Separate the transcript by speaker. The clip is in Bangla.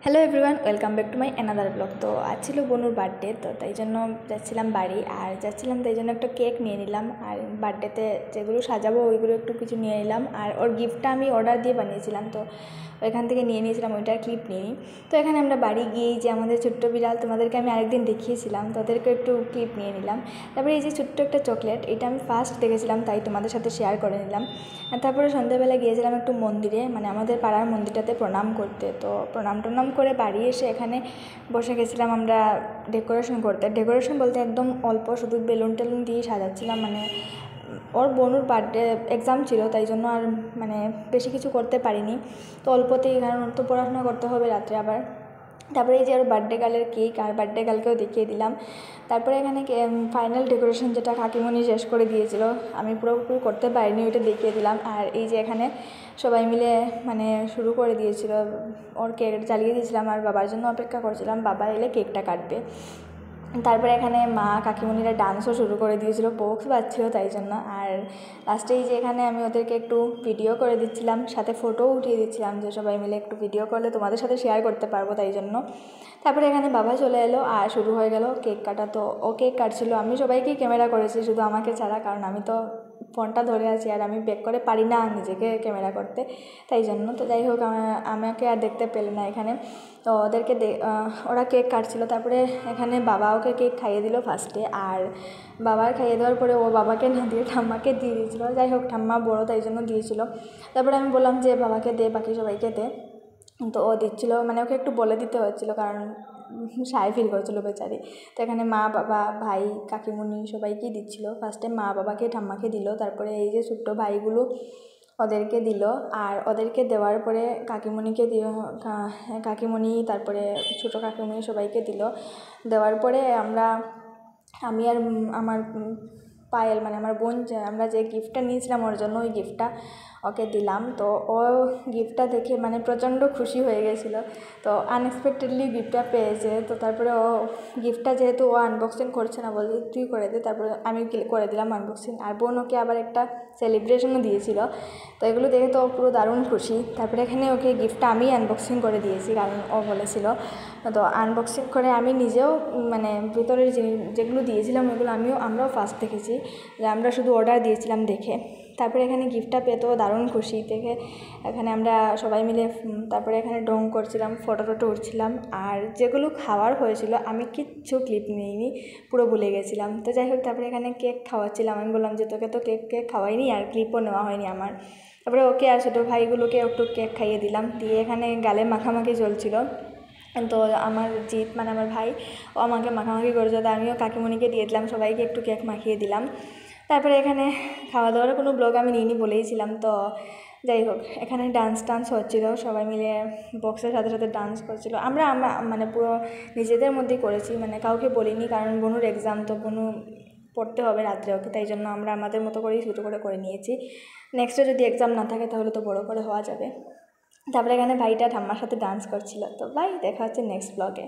Speaker 1: Hello everyone, welcome back to my another blog. তো আজ ছিল বনুর বার্থডে, তো তাই জন্য যাচ্ছিলাম বাড়ি। আর যাচ্ছিলাম তাই জন্য একটা কেক নিয়ে নিলাম, আর বার্থডেতে যেগুলো সাজাবো ওইগুলো একটু কিছু নিয়ে নিলাম। আর ওর গিফটটা আমি অর্ডার দিয়ে বানিয়েছিলাম, তো ওইখান থেকে নিয়ে নিয়েছিলাম, ওইটার ক্লিপ নিয়ে নিই। তো এখানে আমরা বাড়ি গিয়েই যে আমাদের ছোট্ট বিড়াল, তোমাদেরকে আমি আরেকদিন দেখিয়েছিলাম, তো ওদেরকে একটু ক্লিপ নিয়ে নিলাম। তারপরে এই যে ছোট্ট একটা চকলেট, এটা আমি ফার্স্ট দেখেছিলাম, তাই তোমাদের সাথে শেয়ার করে নিলাম। আর তারপরে সন্ধ্যাবেলা গিয়েছিলাম একটু মন্দিরে, মানে আমাদের পাড়ার মন্দিরটাতে প্রণাম করতে। তো প্রণাম করে বাড়ি এসে এখানে বসে গেছিলাম আমরা ডেকোরেশন করতে। ডেকোরেশন বলতে একদম অল্প, শুধু বেলুন টেলুন দিয়ে সাজাচ্ছিলাম। মানে ওর বনুর বার্থডে এক্সাম ছিল, তাই জন্য আর মানে বেশি কিছু করতে পারিনি। তো অল্পতেই, কারণ ওর তো পড়াশোনা করতে হবে রাত্রে আবার। তারপরে এই যে ওর বার্থডে গার্লের কেক, আর বার্থডে গার্লকেও দেখিয়ে দিলাম। তারপরে এখানে ফাইনাল ডেকোরেশন যেটা কাকিমণি শেষ করে দিয়েছিল, আমি পুরোপুরি করতে পারিনি, ওইটা দেখিয়ে দিলাম। আর এই যে এখানে সবাই মিলে মানে শুরু করে দিয়েছিল, ওর কেক জ্বালিয়ে দিয়েছিলাম, আর বাবার জন্য অপেক্ষা করছিলাম, বাবা এলে কেকটা কাটবে। তারপরে এখানে মা কাকিমণিরা ডান্সও শুরু করে দিয়েছিল, বক্স বাজছিল তাই জন্য। আর লাস্টেই যে এখানে আমি ওদেরকে একটু ভিডিও করে দিচ্ছিলাম, সাথে ফটোও উঠিয়ে দিচ্ছিলাম, যে সবাই মিলে একটু ভিডিও করলে তোমাদের সাথে শেয়ার করতে পারবো, তাই জন্য। তারপরে এখানে বাবা চলে এলো আর শুরু হয়ে গেল কেক কাটা। তো ও কেক কাটছিল, আমি সবাইকেই ক্যামেরা করেছি, শুধু আমাকে ছাড়া, কারণ আমি তো ফোনটা ধরে আছি আর আমি ব্যাক করে পারি না নিজেকে ক্যামেরা করতে, তাই জন্য। তো যাই হোক, আমাকে আর দেখতে পেলে না এখানে। তো ওদেরকে ওরা কেক কাটছিল। তারপরে এখানে বাবা ওকে কেক খাইয়ে দিল ফার্স্টে, আর বাবার খাইয়ে দেওয়ার পরে ও বাবাকে না দিয়ে ঠাম্মাকে দিয়ে দিয়েছিল। যাই হোক, ঠাম্মা বড়ো তাই জন্য দিয়েছিল। তারপরে আমি বললাম যে বাবাকে দে, বাকি সবাইকে দে। তো ও দিচ্ছিল, মানে ওকে একটু বলে দিতে হচ্ছিলো, কারণ শাই ফিল করছিল বেচারি। তো এখানে মা বাবা ভাই কাকিমুনি সবাইকেই দিচ্ছিল। ফার্স্টে মা বাবাকে ঠাম্মাকে দিল, তারপরে এই যে ছোট্ট ভাইগুলো ওদেরকে দিল। আর ওদেরকে দেওয়ার পরে কাকিমণিকে দিল, কাকিমণি তারপরে ছোটো কাকিমণি সবাইকে দিল। দেওয়ার পরে আমি আর আমার পায়েল, মানে আমার বোন, আমরা যে গিফটটা নিয়েছিলাম ওর জন্য, ওই গিফটটা ওকে দিলাম। তো ও গিফটটা দেখে মানে প্রচণ্ড খুশি হয়ে গেছিলো। তো আনএক্সপেক্টেডলি গিফটটা পেয়েছে। তো তারপরে ও গিফটটা যেহেতু ও আনবক্সিং করছে না, বলছে তুই করে দে, তারপরে আমি করে দিলাম আনবক্সিং। আর বোন ওকে আবার একটা সেলিব্রেশনও দিয়েছিল। তো এগুলো দেখে তো পুরো দারুণ খুশি। তারপরে এখানে ওকে গিফটটা আমি আনবক্সিং করে দিয়েছি, কারণ ও বলেছিল। তো আনবক্সিং করে আমি নিজেও মানে ভিতরের যেগুলো দিয়েছিলাম ওইগুলো আমরাও ফার্স্ট দেখেছি, যে আমরা শুধু অর্ডার দিয়েছিলাম দেখে। তারপরে এখানে গিফটটা পেতেও দারুণ খুশি থেকে এখানে আমরা সবাই মিলে তারপরে এখানে ডং করছিলাম, ফটো টটো উঠছিলাম। আর যেগুলো খাওয়ার হয়েছিল আমি কিচ্ছু ক্লিপ নিইনি, পুরো ভুলে গেছিলাম। তো যাই হোক, তারপরে এখানে কেক খাওয়াচ্ছিলাম। আমি বললাম যে তোকে তো কেক খাওয়াইনি, আর ক্লিপও নেওয়া হয়নি আমার। তারপরে ওকে আর ছোটো ভাইগুলোকে একটু কেক খাইয়ে দিলাম, দিয়ে এখানে গালে মাখামাখি চলছিল। তো আমার জিৎ, মানে আমার ভাই, ও আমাকে মাখামাখি করেছে, তো আমিও কাকিমণিকে দিয়ে দিলাম, সবাইকে একটু কেক মাখিয়ে দিলাম। তারপরে এখানে খাওয়া দাওয়ার কোনো ব্লগ আমি নিইনি বলেইছিলাম। তো যাই হোক, এখানে ডান্স হচ্ছিলো, সবাই মিলে বক্সের সাথে সাথে ডান্স করছিলো। আমরা মানে পুরো নিজেদের মধ্যেই করেছি, মানে কাউকে বলিনি, কারণ বনুর এক্সাম, তো বনু পড়তে হবে রাত্রে ওকে, তাই জন্য আমরা আমাদের মতো করেই ছোটো করে নিয়েছি। নেক্সটে যদি এক্সাম না থাকে তাহলে তো বড়ো করে হওয়া যাবে। তারপরে এখানে ভাইটা ঠাম্মার সাথে ডান্স করছিল। তো বাই, দেখা হচ্ছে নেক্সট ব্লগে।